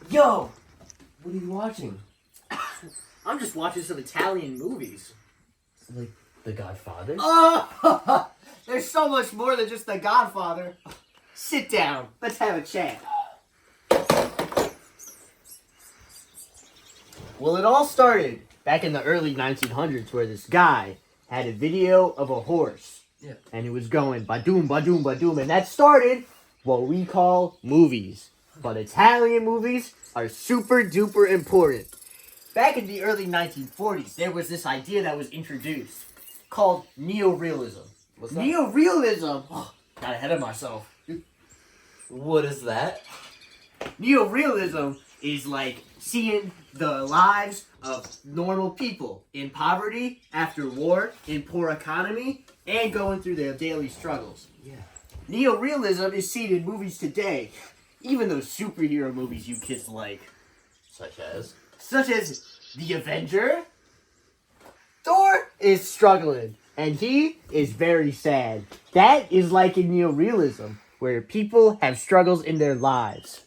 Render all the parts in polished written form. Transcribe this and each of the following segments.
Yo, what are you watching? I'm just watching some Italian movies. Like The Godfather? Oh, there's so much more than just The Godfather. Sit down. Let's have a chat. Well, it all started back in the early 1900s where this guy had a video of a horse. Yeah. And it was going ba-doom, ba-doom, ba-doom. And that started what we call movies. But Italian movies are super duper important. Back in the early 1940s, there was this idea that was introduced called neorealism. What's that? Neorealism? Oh, got ahead of myself. What is that? Neorealism is like seeing the lives of normal people in poverty, after war, in poor economy, and going through their daily struggles. Yeah. Neorealism is seen in movies today, even those superhero movies you kids like. Such as? Such as The Avenger. Thor is struggling, and he is very sad. That is like in neorealism, where people have struggles in their lives.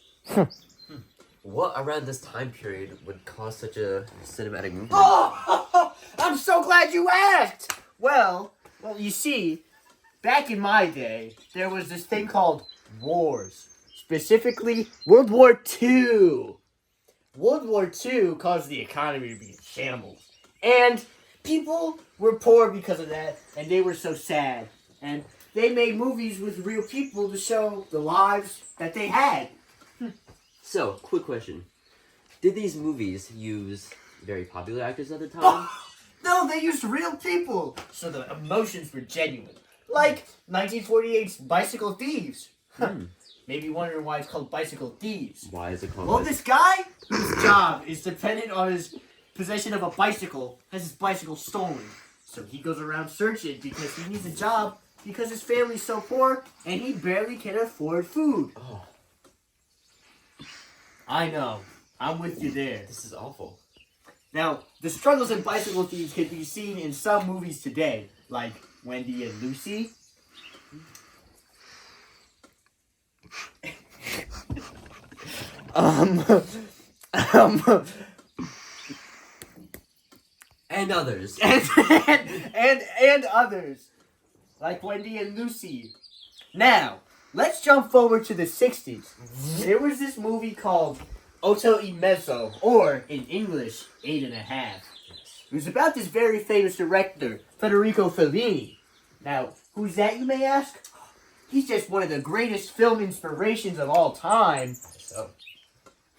What around this time period would cause such a cinematic movie? Oh, I'm so glad you asked! Well, you see, back in my day, there was this thing called wars. Specifically, World War II. World War II caused the economy to be in shambles. And people were poor because of that, and they were so sad. And they made movies with real people to show the lives that they had. So, quick question. Did these movies use very popular actors at the time? No, they used real people, so the emotions were genuine. Like 1948's Bicycle Thieves. Maybe wondering why it's called Bicycle Thieves. Why is it called Well, this guy, whose job is dependent on his possession of a bicycle, has his bicycle stolen. So he goes around searching because he needs a job because his family's so poor and he barely can afford food. Oh, I know. I'm with you there. this is awful. Now, the struggles in Bicycle Thieves can be seen in some movies today, like Wendy and Lucy. And others. and others, like Wendy and Lucy. Now, let's jump forward to the 60s. There was this movie called Otto e Mezzo, or in English, 8 1/2. It was about this very famous director, Federico Fellini. Now, who's that, you may ask? He's just one of the greatest film inspirations of all time. So,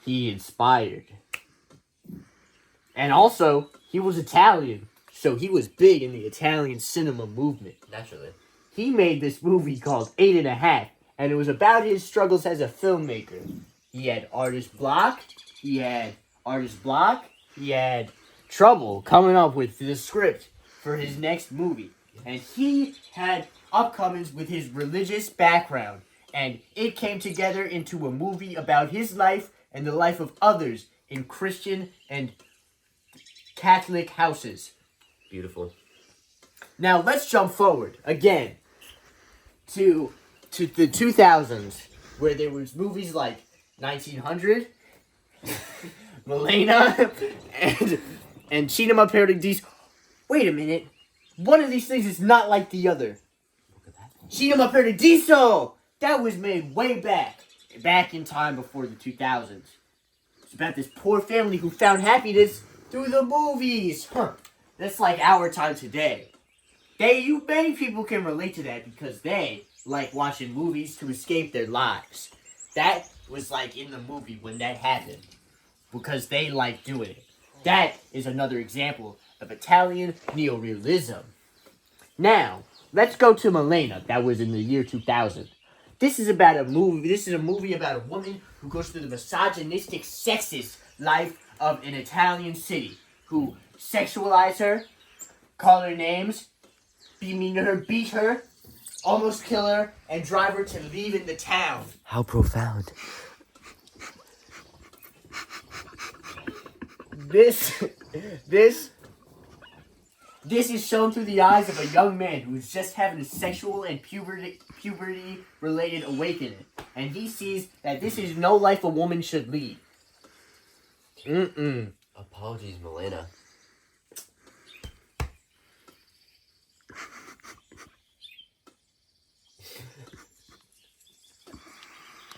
He inspired. And also, he was Italian, so he was big in the Italian cinema movement. naturally. He made this movie called 8 1/2, and it was about his struggles as a filmmaker. He had artist block, he had trouble coming up with the script for his next movie. And he had upcomings with his religious background, and it came together into a movie about his life and the life of others in Christian and Catholic houses. Beautiful. Now let's jump forward again to the 2000s, where there was movies like 1900, Milena, and Cinema Paradiso. Wait a minute, one of these things is not like the other. Look at that. Cinema Paradiso! That was made way back in time before the 2000s. It's about this poor family who found happiness through the movies. That's like our time today. Many people can relate to that because they like watching movies to escape their lives. That was like in the movie when that happened because they like doing it. That is another example of Italian neorealism. Now, let's go to Milena. That was in the year 2000. This is a movie about a woman who goes through the misogynistic, sexist life of an Italian city, who sexualize her, call her names, be mean to her, beat her, almost kill her, and drive her to leave in the town. How profound. This This is shown through the eyes of a young man who is just having a sexual and puberty-related awakening. And he sees that this is no life a woman should lead. Apologies, Milena.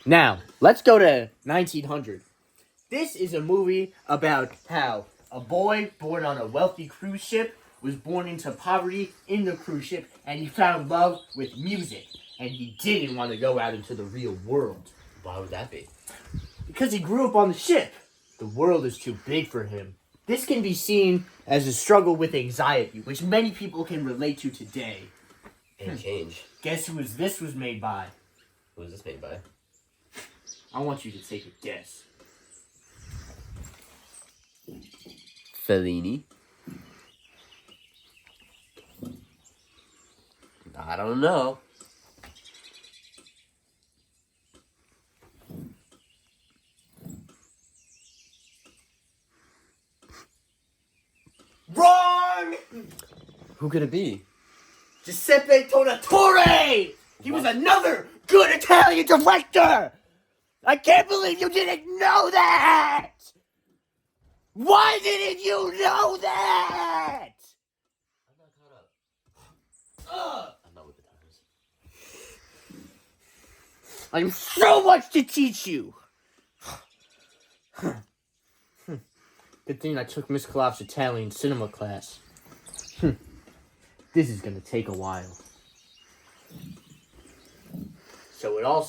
Now, let's go to 1900. This is a movie about how a boy born on a wealthy cruise ship was born into poverty in the cruise ship, and he found love with music, and he didn't want to go out into the real world. Why would that be? Because he grew up on the ship. The world is too big for him. This can be seen as a struggle with anxiety, which many people can relate to today. And change. Guess who this was made by? Who was this made by? I want you to take a guess. Fellini. I don't know. Wrong! Who could it be? Giuseppe Tornatore! He was another good Italian director! I can't believe you didn't know that! Why didn't you know that? I'm not caught up. I'm not with the times. I have so much to teach you! Good thing I took Miss Klopp's Italian cinema class. This is gonna take a while. So it all